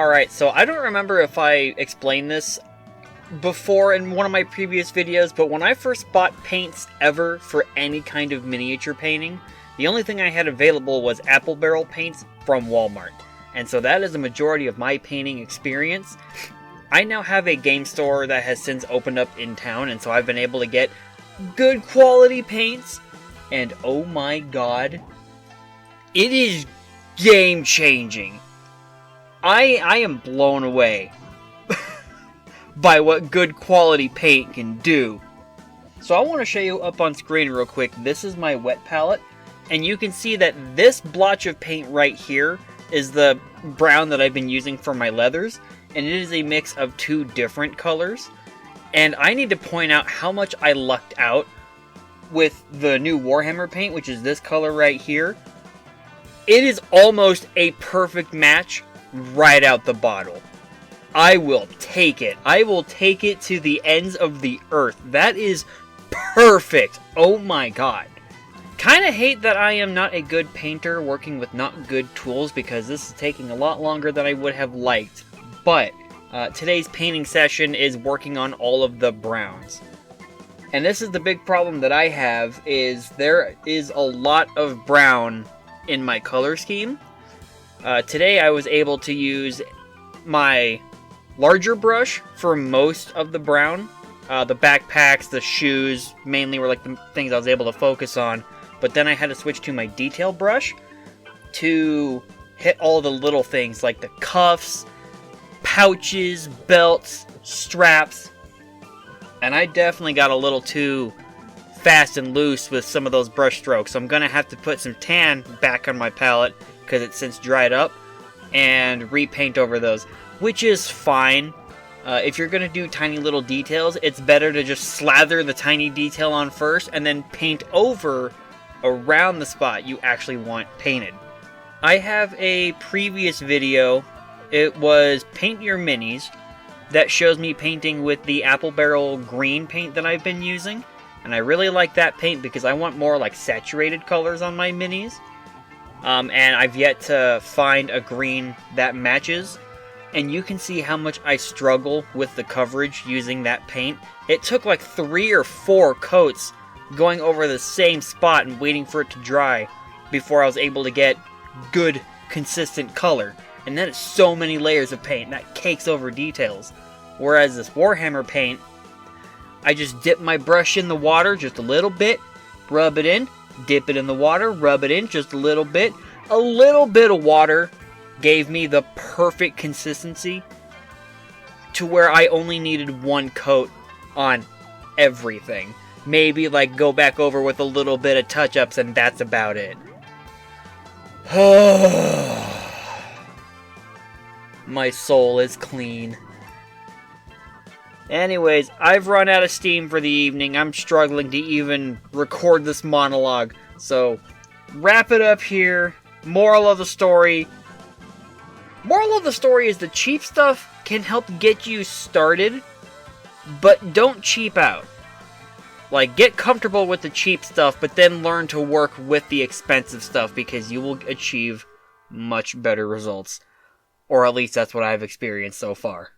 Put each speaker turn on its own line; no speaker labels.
Alright, so I don't remember if I explained this before in one of my previous videos, but when I first bought paints ever for any kind of miniature painting, the only thing I had available was apple barrel paints from Walmart. And so that is the majority of my painting experience. I now have a game store that has since opened up in town, and so I've been able to get good quality paints. And oh my god, it is game changing. I am blown away by what good quality paint can do. So I want to show you up on screen real quick. This is my wet palette, and you can see that this blotch of paint right here is the brown that I've been using for my leathers, and it is a mix of two different colors. And I need to point out how much I lucked out with the new Warhammer paint, which is this color right here. It is almost a perfect match right out the bottle. I will take it. I will take it to the ends of the earth. That is perfect. Oh my god. Kinda hate that I am not a good painter working with not good tools, because this is taking a lot longer than I would have liked. But today's painting session is working on all of the browns. And this is the big problem that I have, is there is a lot of brown in my color scheme. Today I was able to use my larger brush for most of the brown. The backpacks, the shoes, mainly were like the things I was able to focus on. But then I had to switch to my detail brush to hit all the little things like the cuffs, pouches, belts, straps. And I definitely got a little too fast and loose with some of those brush strokes. So I'm going to have to put some tan back on my palette, because it's since dried up, and repaint over those, which is fine. If you're going to do tiny little details, it's better to just slather the tiny detail on first and then paint over around the spot you actually want painted. I have a previous video, it was Paint Your Minis, that shows me painting with the apple barrel green paint that I've been using. And I really like that paint because I want more like saturated colors on my minis. And I've yet to find a green that matches. And you can see how much I struggle with the coverage using that paint. It took like 3 or 4 coats going over the same spot and waiting for it to dry before I was able to get good, consistent color. And then it's so many layers of paint that cakes over details. Whereas this Warhammer paint, I just dip my brush in the water just a little bit, rub it in, dip it in the water, rub it in just a little bit. A little bit of water gave me the perfect consistency to where I only needed 1 coat on everything. Maybe like go back over with a little bit of touch-ups, and that's about it. My soul is clean. Anyways, I've run out of steam for the evening. I'm struggling to even record this monologue. So, wrap it up here. Moral of the story. Moral of the story is the cheap stuff can help get you started, but don't cheap out. Like, get comfortable with the cheap stuff, but then learn to work with the expensive stuff, because you will achieve much better results. Or at least that's what I've experienced so far.